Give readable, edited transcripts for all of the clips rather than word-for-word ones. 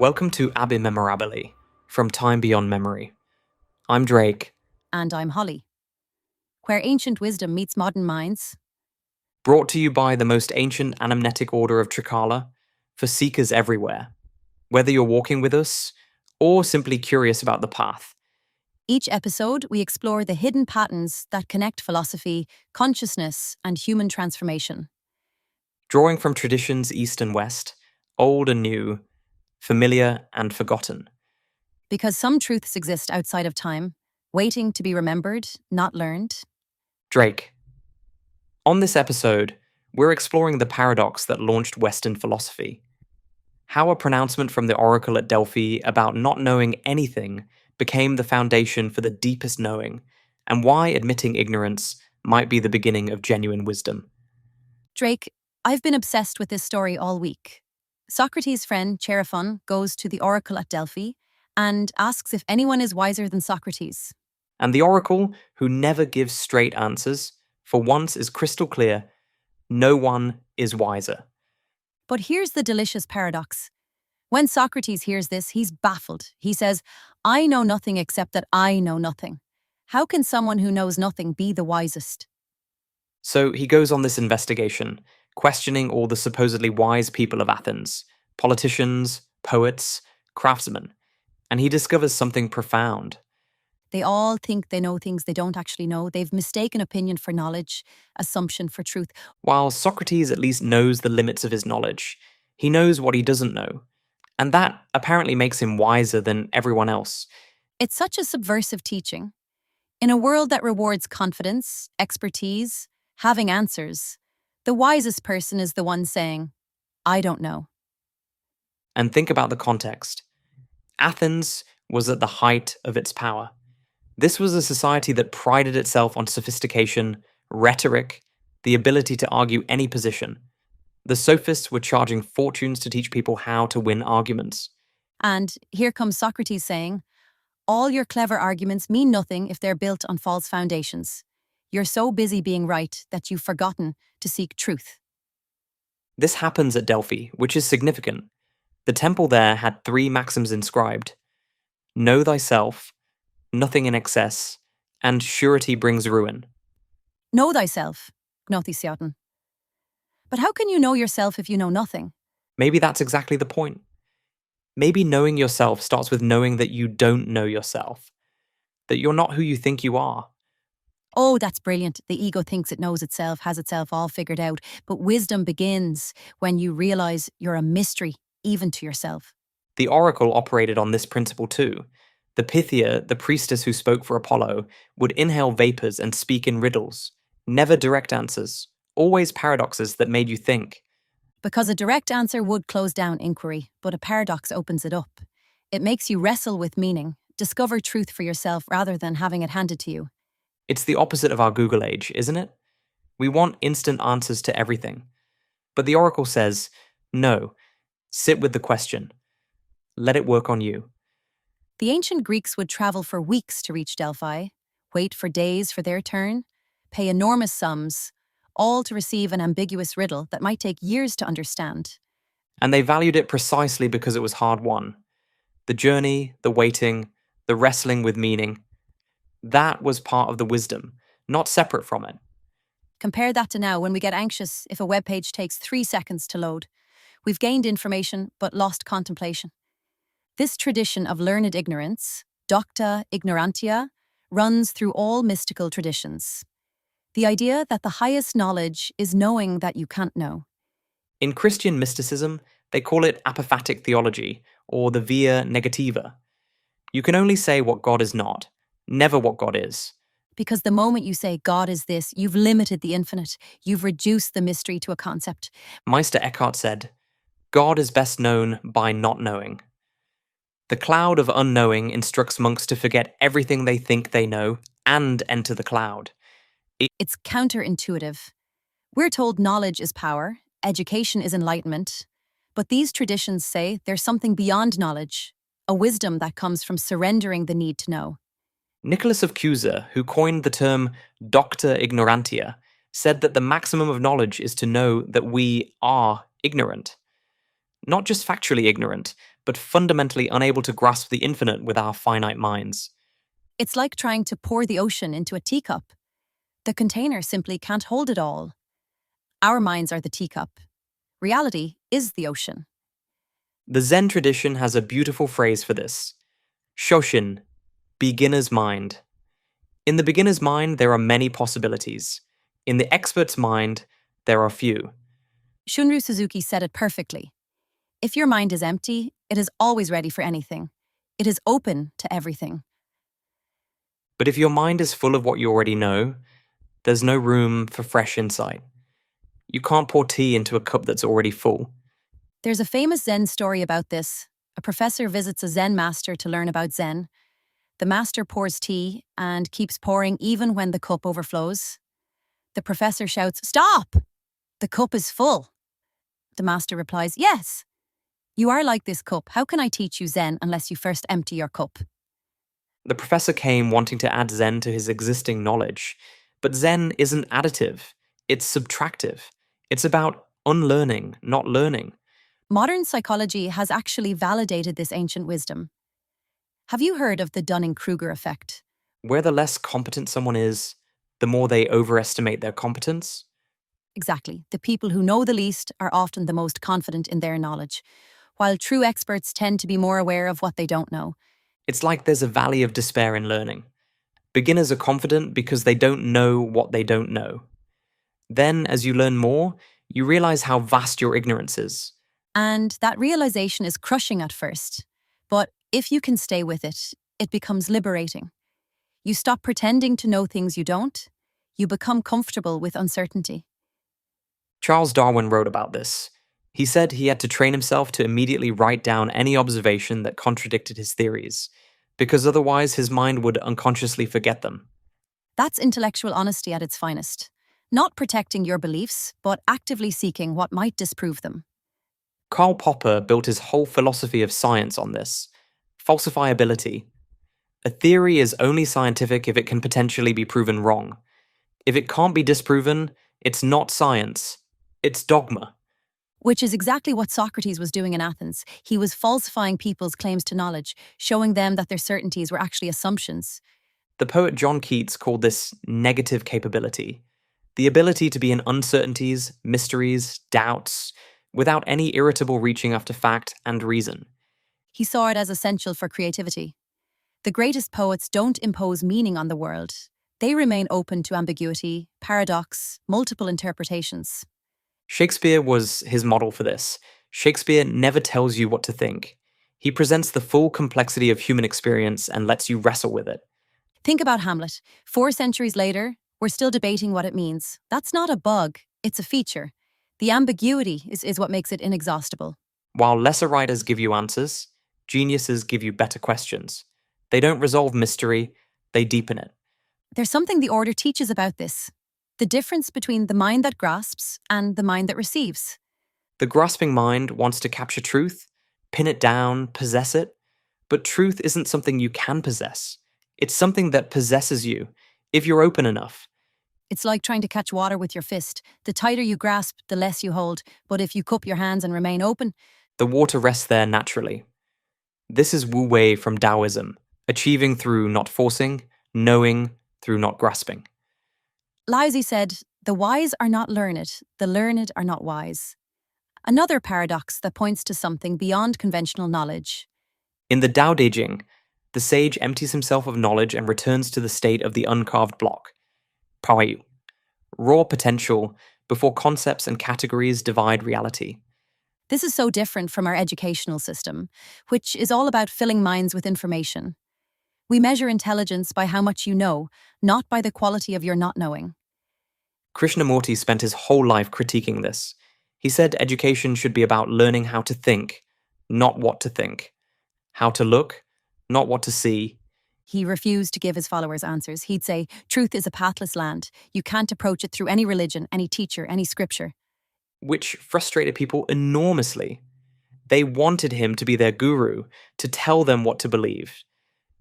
Welcome to Ab Immemorabile, from Time Beyond Memory. I'm Drake. And I'm Holly. Where ancient wisdom meets modern minds. Brought to you by the most ancient anamnetic order of Trikala, for seekers everywhere. Whether you're walking with us, or simply curious about the path. Each episode, we explore the hidden patterns that connect philosophy, consciousness, and human transformation. Drawing from traditions east and west, old and new, familiar and forgotten. Because some truths exist outside of time, waiting to be remembered, not learned. Drake. On this episode, we're exploring the paradox that launched Western philosophy. How a pronouncement from the oracle at Delphi about not knowing anything became the foundation for the deepest knowing, and why admitting ignorance might be the beginning of genuine wisdom. Drake, I've been obsessed with this story all week. Socrates' friend, Chaerephon, goes to the oracle at Delphi and asks if anyone is wiser than Socrates. And the oracle, who never gives straight answers, for once is crystal clear: no one is wiser. But here's the delicious paradox. When Socrates hears this, he's baffled. He says, "I know nothing except that I know nothing. How can someone who knows nothing be the wisest?" So he goes on this investigation, questioning all the supposedly wise people of Athens, politicians, poets, craftsmen, and he discovers something profound. They all think they know things they don't actually know. They've mistaken opinion for knowledge, assumption for truth. While Socrates at least knows the limits of his knowledge, he knows what he doesn't know, and that apparently makes him wiser than everyone else. It's such a subversive teaching. In a world that rewards confidence, expertise, having answers, the wisest person is the one saying, "I don't know." And think about the context. Athens was at the height of its power. This was a society that prided itself on sophistication, rhetoric, the ability to argue any position. The sophists were charging fortunes to teach people how to win arguments. And here comes Socrates saying, "All your clever arguments mean nothing if they're built on false foundations. You're so busy being right that you've forgotten to seek truth." This happens at Delphi, which is significant. The temple there had 3 maxims inscribed: know thyself, nothing in excess, and surety brings ruin. Know thyself, gnothisioton. But how can you know yourself if you know nothing? Maybe that's exactly the point. Maybe knowing yourself starts with knowing that you don't know yourself, that you're not who you think you are. Oh, that's brilliant. The ego thinks it knows itself, has itself all figured out. But wisdom begins when you realize you're a mystery, even to yourself. The oracle operated on this principle too. The Pythia, the priestess who spoke for Apollo, would inhale vapors and speak in riddles. Never direct answers, always paradoxes that made you think. Because a direct answer would close down inquiry, but a paradox opens it up. It makes you wrestle with meaning, discover truth for yourself rather than having it handed to you. It's the opposite of our Google age, isn't it? We want instant answers to everything. But the oracle says, no, sit with the question. Let it work on you. The ancient Greeks would travel for weeks to reach Delphi, wait for days for their turn, pay enormous sums, all to receive an ambiguous riddle that might take years to understand. And they valued it precisely because it was hard won. The journey, the waiting, the wrestling with meaning, that was part of the wisdom, not separate from it. Compare that to now when we get anxious if a web page takes 3 seconds to load. We've gained information but lost contemplation. This tradition of learned ignorance, Docta Ignorantia, runs through all mystical traditions. The idea that the highest knowledge is knowing that you can't know. In Christian mysticism, they call it apophatic theology, or the via negativa. You can only say what God is not, never what God is. Because the moment you say God is this, you've limited the infinite. You've reduced the mystery to a concept. Meister Eckhart said, God is best known by not knowing. The cloud of unknowing instructs monks to forget everything they think they know and enter the cloud. It's counterintuitive. We're told knowledge is power, education is enlightenment, but these traditions say there's something beyond knowledge, a wisdom that comes from surrendering the need to know. Nicholas of Cusa, who coined the term Docta Ignorantia, said that the maximum of knowledge is to know that we are ignorant. Not just factually ignorant, but fundamentally unable to grasp the infinite with our finite minds. It's like trying to pour the ocean into a teacup. The container simply can't hold it all. Our minds are the teacup. Reality is the ocean. The Zen tradition has a beautiful phrase for this: Shoshin, beginner's mind. In the beginner's mind, there are many possibilities. In the expert's mind, there are few. Shunryu Suzuki said it perfectly. If your mind is empty, it is always ready for anything. It is open to everything. But if your mind is full of what you already know, there's no room for fresh insight. You can't pour tea into a cup that's already full. There's a famous Zen story about this. A professor visits a Zen master to learn about Zen. The master pours tea and keeps pouring even when the cup overflows. The professor shouts, "Stop! The cup is full." The master replies, "Yes. You are like this cup. How can I teach you Zen unless you first empty your cup?" The professor came wanting to add Zen to his existing knowledge, but Zen isn't additive, it's subtractive. It's about unlearning, not learning. Modern psychology has actually validated this ancient wisdom. Have you heard of the Dunning-Kruger effect? Where the less competent someone is, the more they overestimate their competence. Exactly. The people who know the least are often the most confident in their knowledge, while true experts tend to be more aware of what they don't know. It's like there's a valley of despair in learning. Beginners are confident because they don't know what they don't know. Then, as you learn more, you realize how vast your ignorance is. And that realization is crushing at first. But if you can stay with it, it becomes liberating. You stop pretending to know things you don't. You become comfortable with uncertainty. Charles Darwin wrote about this. He said he had to train himself to immediately write down any observation that contradicted his theories, because otherwise his mind would unconsciously forget them. That's intellectual honesty at its finest. Not protecting your beliefs, but actively seeking what might disprove them. Karl Popper built his whole philosophy of science on this: falsifiability. A theory is only scientific if it can potentially be proven wrong. If it can't be disproven, it's not science, it's dogma. Which is exactly what Socrates was doing in Athens. He was falsifying people's claims to knowledge, showing them that their certainties were actually assumptions. The poet John Keats called this negative capability, the ability to be in uncertainties, mysteries, doubts, without any irritable reaching after fact and reason. He saw it as essential for creativity. The greatest poets don't impose meaning on the world. They remain open to ambiguity, paradox, multiple interpretations. Shakespeare was his model for this. Shakespeare never tells you what to think. He presents the full complexity of human experience and lets you wrestle with it. Think about Hamlet. 4 centuries later, we're still debating what it means. That's not a bug, it's a feature. The ambiguity is what makes it inexhaustible. While lesser writers give you answers, geniuses give you better questions. They don't resolve mystery, they deepen it. There's something the order teaches about this. The difference between the mind that grasps and the mind that receives. The grasping mind wants to capture truth, pin it down, possess it. But truth isn't something you can possess. It's something that possesses you, if you're open enough. It's like trying to catch water with your fist. The tighter you grasp, the less you hold. But if you cup your hands and remain open, the water rests there naturally. This is Wu Wei from Taoism, achieving through not forcing, knowing through not grasping. Laozi said, "The wise are not learned, the learned are not wise." Another paradox that points to something beyond conventional knowledge. In the Tao Te Ching, the sage empties himself of knowledge and returns to the state of the uncarved block, Paoyu, raw potential before concepts and categories divide reality. This is so different from our educational system, which is all about filling minds with information. We measure intelligence by how much you know, not by the quality of your not knowing. Krishnamurti spent his whole life critiquing this. He said education should be about learning how to think, not what to think. How to look, not what to see. He refused to give his followers answers. He'd say, "Truth is a pathless land. You can't approach it through any religion, any teacher, any scripture." Which frustrated people enormously. They wanted him to be their guru, to tell them what to believe.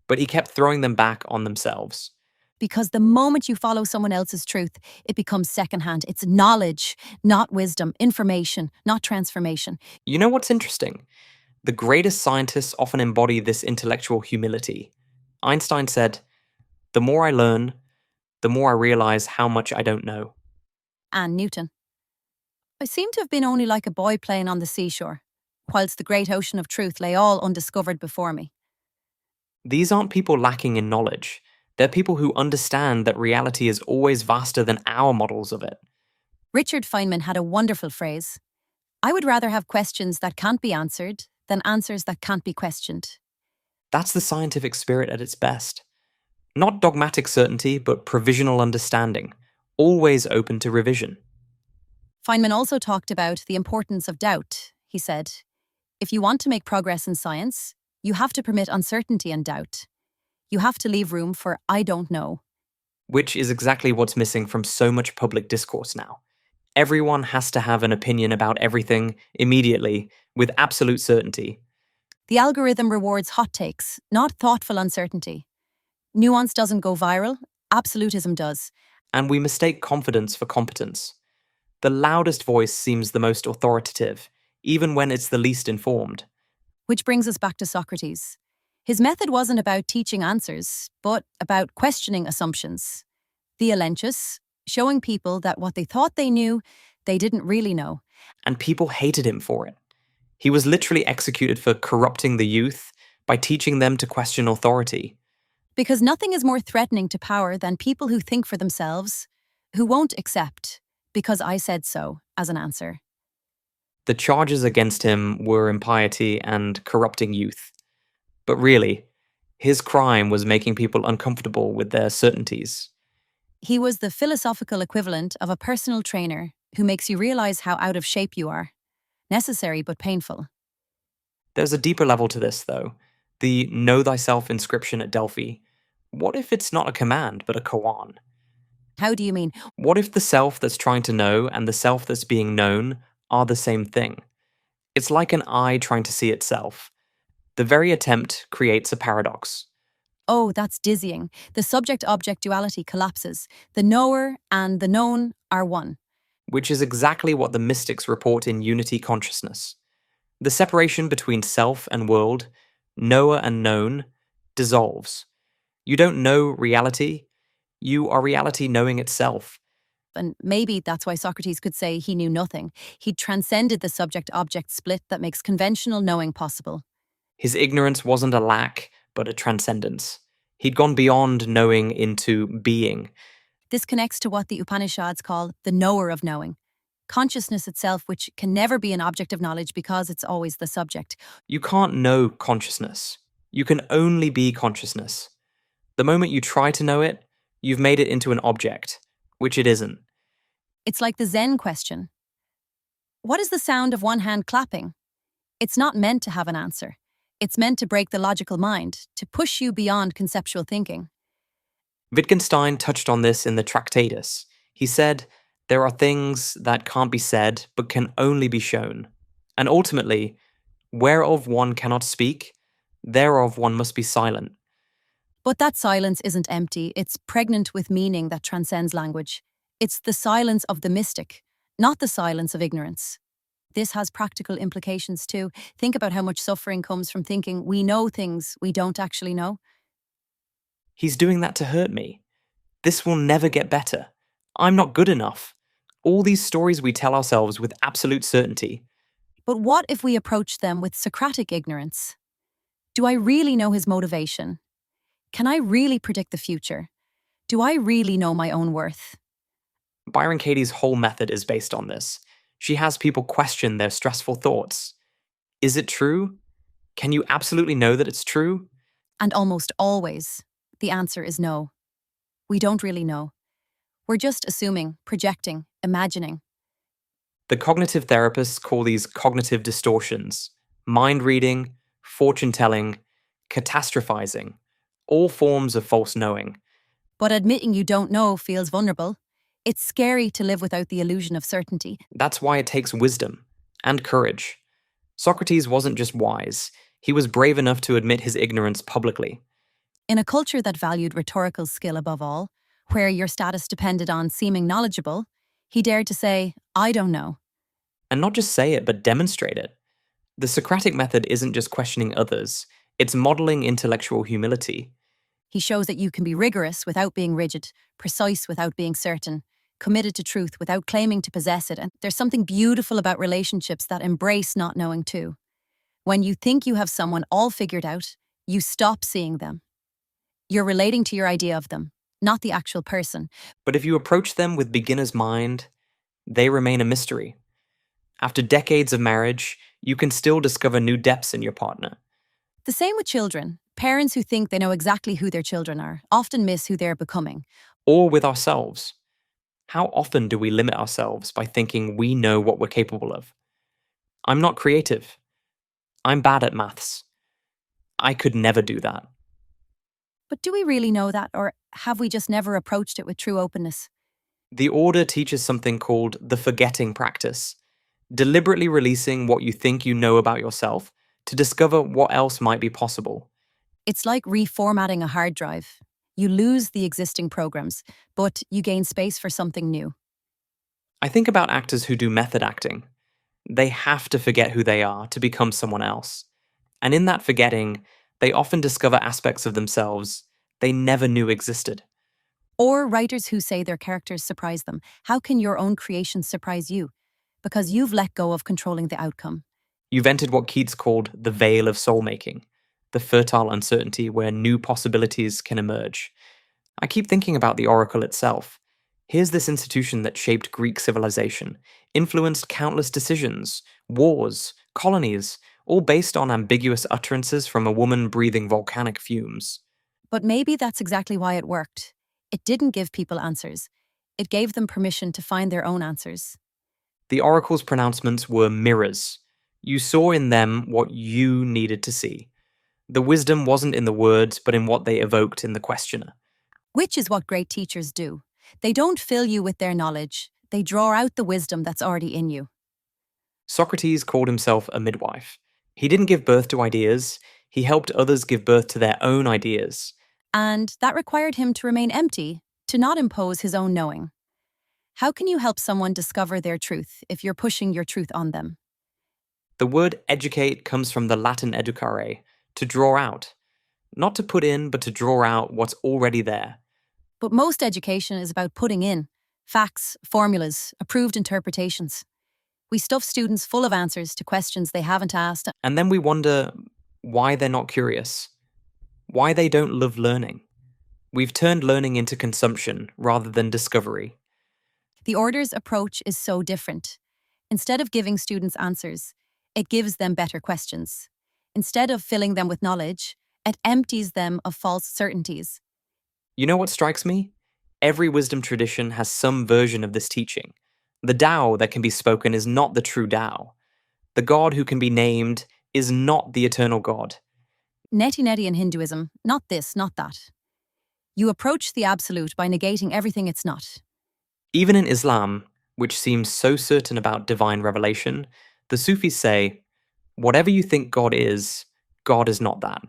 But he kept throwing them back on themselves. Because the moment you follow someone else's truth, it becomes secondhand. It's knowledge, not wisdom, information, not transformation. You know what's interesting? The greatest scientists often embody this intellectual humility. Einstein said, "The more I learn, the more I realize how much I don't know." And Newton. I seem to have been only like a boy playing on the seashore, whilst the great ocean of truth lay all undiscovered before me. These aren't people lacking in knowledge. They're people who understand that reality is always vaster than our models of it. Richard Feynman had a wonderful phrase. I would rather have questions that can't be answered than answers that can't be questioned. That's the scientific spirit at its best. Not dogmatic certainty, but provisional understanding, always open to revision. Feynman also talked about the importance of doubt. He said, if you want to make progress in science, you have to permit uncertainty and doubt. You have to leave room for I don't know. Which is exactly what's missing from so much public discourse now. Everyone has to have an opinion about everything immediately, with absolute certainty. The algorithm rewards hot takes, not thoughtful uncertainty. Nuance doesn't go viral, absolutism does. And we mistake confidence for competence. The loudest voice seems the most authoritative, even when it's the least informed. Which brings us back to Socrates. His method wasn't about teaching answers, but about questioning assumptions. Theolentius, showing people that what they thought they knew, they didn't really know. And people hated him for it. He was literally executed for corrupting the youth by teaching them to question authority. Because nothing is more threatening to power than people who think for themselves, who won't accept, because I said so, as an answer. The charges against him were impiety and corrupting youth. But really, his crime was making people uncomfortable with their certainties. He was the philosophical equivalent of a personal trainer who makes you realize how out of shape you are. Necessary but painful. There's a deeper level to this, though. The know thyself inscription at Delphi. What if it's not a command, but a koan? How do you mean? What if the self that's trying to know and the self that's being known are the same thing? It's like an eye trying to see itself. The very attempt creates a paradox. Oh, that's dizzying. The subject-object duality collapses. The knower and the known are one. Which is exactly what the mystics report in unity consciousness. The separation between self and world, knower and known, dissolves. You don't know reality, you are reality knowing itself. And maybe that's why Socrates could say he knew nothing. He'd transcended the subject-object split that makes conventional knowing possible. His ignorance wasn't a lack, but a transcendence. He'd gone beyond knowing into being. This connects to what the Upanishads call the knower of knowing. Consciousness itself, which can never be an object of knowledge because it's always the subject. You can't know consciousness. You can only be consciousness. The moment you try to know it, you've made it into an object, which it isn't. It's like the Zen question. What is the sound of one hand clapping? It's not meant to have an answer. It's meant to break the logical mind, to push you beyond conceptual thinking. Wittgenstein touched on this in the Tractatus. He said, there are things that can't be said, but can only be shown. And ultimately, whereof one cannot speak, thereof one must be silent. But that silence isn't empty. It's pregnant with meaning that transcends language. It's the silence of the mystic, not the silence of ignorance. This has practical implications too. Think about how much suffering comes from thinking we know things we don't actually know. He's doing that to hurt me. This will never get better. I'm not good enough. All these stories we tell ourselves with absolute certainty. But what if we approach them with Socratic ignorance? Do I really know his motivation? Can I really predict the future? Do I really know my own worth? Byron Katie's whole method is based on this. She has people question their stressful thoughts. Is it true? Can you absolutely know that it's true? And almost always, the answer is no. We don't really know. We're just assuming, projecting, imagining. The cognitive therapists call these cognitive distortions, mind reading, fortune telling, catastrophizing, all forms of false knowing. But admitting you don't know feels vulnerable. It's scary to live without the illusion of certainty. That's why it takes wisdom and courage. Socrates wasn't just wise, he was brave enough to admit his ignorance publicly. In a culture that valued rhetorical skill above all, where your status depended on seeming knowledgeable, he dared to say, I don't know. And not just say it, but demonstrate it. The Socratic method isn't just questioning others, it's modeling intellectual humility. He shows that you can be rigorous without being rigid, precise without being certain, committed to truth without claiming to possess it. And there's something beautiful about relationships that embrace not knowing too. When you think you have someone all figured out, you stop seeing them. You're relating to your idea of them, not the actual person. But if you approach them with beginner's mind, they remain a mystery. After decades of marriage, you can still discover new depths in your partner. The same with children. Parents who think they know exactly who their children are often miss who they're becoming. Or with ourselves. How often do we limit ourselves by thinking we know what we're capable of? I'm not creative. I'm bad at maths. I could never do that. But do we really know that, or have we just never approached it with true openness? The order teaches something called the forgetting practice, deliberately releasing what you think you know about yourself to discover what else might be possible. It's like reformatting a hard drive. You lose the existing programs, but you gain space for something new. I think about actors who do method acting. They have to forget who they are to become someone else. And in that forgetting, they often discover aspects of themselves they never knew existed. Or writers who say their characters surprise them. How can your own creations surprise you? Because you've let go of controlling the outcome. You've entered what Keats called the veil of soul-making, the fertile uncertainty where new possibilities can emerge. I keep thinking about the oracle itself. Here's this institution that shaped Greek civilization, influenced countless decisions, wars, colonies, all based on ambiguous utterances from a woman breathing volcanic fumes. But maybe that's exactly why it worked. It didn't give people answers. It gave them permission to find their own answers. The oracle's pronouncements were mirrors. You saw in them what you needed to see. The wisdom wasn't in the words, but in what they evoked in the questioner. Which is what great teachers do. They don't fill you with their knowledge. They draw out the wisdom that's already in you. Socrates called himself a midwife. He didn't give birth to ideas, he helped others give birth to their own ideas. And that required him to remain empty, to not impose his own knowing. How can you help someone discover their truth if you're pushing your truth on them? The word educate comes from the Latin educare, to draw out. Not to put in, but to draw out what's already there. But most education is about putting in facts, formulas, approved interpretations. We stuff students full of answers to questions they haven't asked. And then we wonder why they're not curious, why they don't love learning. We've turned learning into consumption rather than discovery. The order's approach is so different. Instead of giving students answers, it gives them better questions. Instead of filling them with knowledge, it empties them of false certainties. You know what strikes me? Every wisdom tradition has some version of this teaching. The Tao that can be spoken is not the true Tao. The God who can be named is not the eternal God. Neti in Hinduism, not this, not that. You approach the absolute by negating everything it's not. Even in Islam, which seems so certain about divine revelation, the Sufis say, whatever you think God is not that.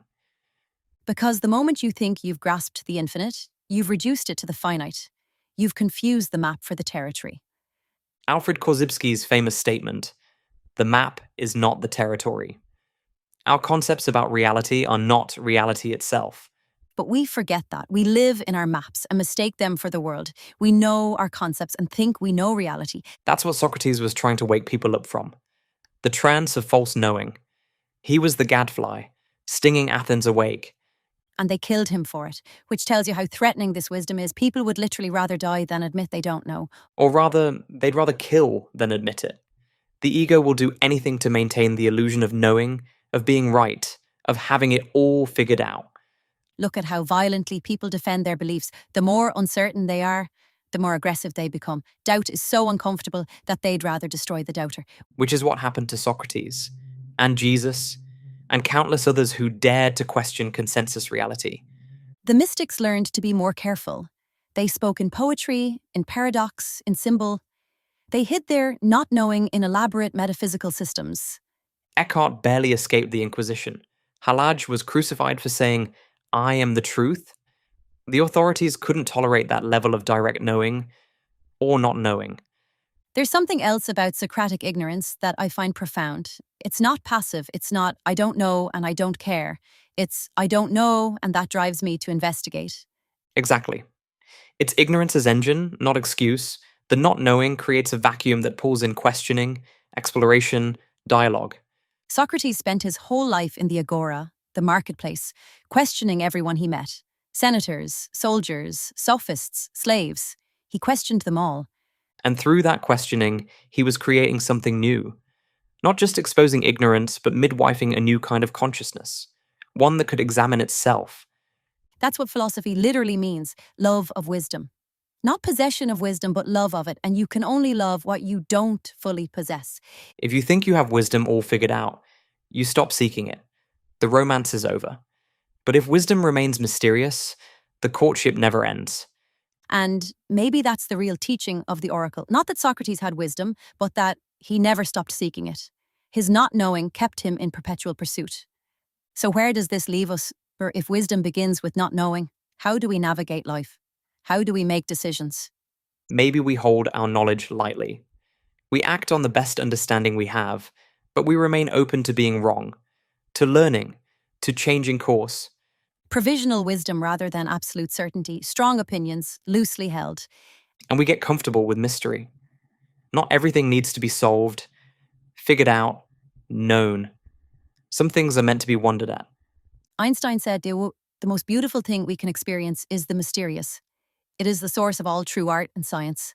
Because the moment you think you've grasped the infinite, you've reduced it to the finite. You've confused the map for the territory. Alfred Korzybski's famous statement, the map is not the territory. Our concepts about reality are not reality itself. But we forget that. We live in our maps and mistake them for the world. We know our concepts and think we know reality. That's what Socrates was trying to wake people up from. The trance of false knowing. He was the gadfly, stinging Athens awake. And they killed him for it, which tells you how threatening this wisdom is. People would literally rather die than admit they don't know. Or rather, they'd rather kill than admit it. The ego will do anything to maintain the illusion of knowing, of being right, of having it all figured out. Look at how violently people defend their beliefs. The more uncertain they are, the more aggressive they become. Doubt is so uncomfortable that they'd rather destroy the doubter. Which is what happened to Socrates, and Jesus, and countless others who dared to question consensus reality. The mystics learned to be more careful. They spoke in poetry, in paradox, in symbol. They hid their not knowing in elaborate metaphysical systems. Eckhart barely escaped the Inquisition. Hallaj was crucified for saying, I am the truth. The authorities couldn't tolerate that level of direct knowing or not knowing. There's something else about Socratic ignorance that I find profound. It's not passive. It's not, I don't know and I don't care. It's, I don't know and that drives me to investigate. Exactly. It's ignorance's engine, not excuse. The not knowing creates a vacuum that pulls in questioning, exploration, dialogue. Socrates spent his whole life in the agora, the marketplace, questioning everyone he met. Senators, soldiers, sophists, slaves. He questioned them all. And through that questioning, he was creating something new. Not just exposing ignorance, but midwifing a new kind of consciousness. One that could examine itself. That's what philosophy literally means, love of wisdom. Not possession of wisdom, but love of it, and you can only love what you don't fully possess. If you think you have wisdom all figured out, you stop seeking it. The romance is over. But if wisdom remains mysterious, the courtship never ends. And maybe that's the real teaching of the oracle. Not that Socrates had wisdom, but that he never stopped seeking it. His not knowing kept him in perpetual pursuit. So where does this leave us? For if wisdom begins with not knowing, how do we navigate life? How do we make decisions? Maybe we hold our knowledge lightly. We act on the best understanding we have, but we remain open to being wrong, to learning, to changing course. Provisional wisdom rather than absolute certainty, strong opinions, loosely held. And we get comfortable with mystery. Not everything needs to be solved, figured out, known. Some things are meant to be wondered at. Einstein said the most beautiful thing we can experience is the mysterious. It is the source of all true art and science.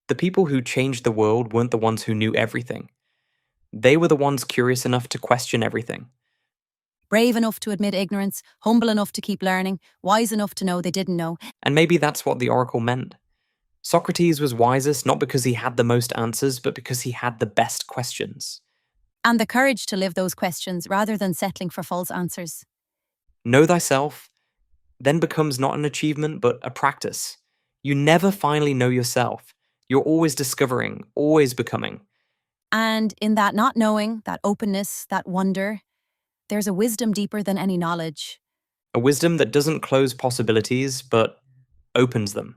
The people who changed the world weren't the ones who knew everything. They were the ones curious enough to question everything. Brave enough to admit ignorance, humble enough to keep learning, wise enough to know they didn't know. And maybe that's what the oracle meant. Socrates was wisest not because he had the most answers, but because he had the best questions. And the courage to live those questions rather than settling for false answers. Know thyself then becomes not an achievement, but a practice. You never finally know yourself. You're always discovering, always becoming. And in that not knowing, that openness, that wonder, there's a wisdom deeper than any knowledge. A wisdom that doesn't close possibilities, but opens them.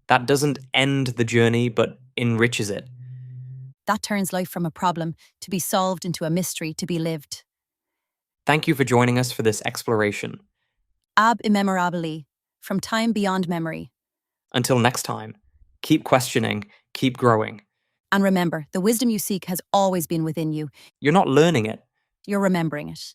That doesn't end the journey, but enriches it. That turns life from a problem to be solved into a mystery to be lived. Thank you for joining us for this exploration. Ab immemorabili, from time beyond memory. Until next time, keep questioning, keep growing. And remember, the wisdom you seek has always been within you. You're not learning it. You're remembering it.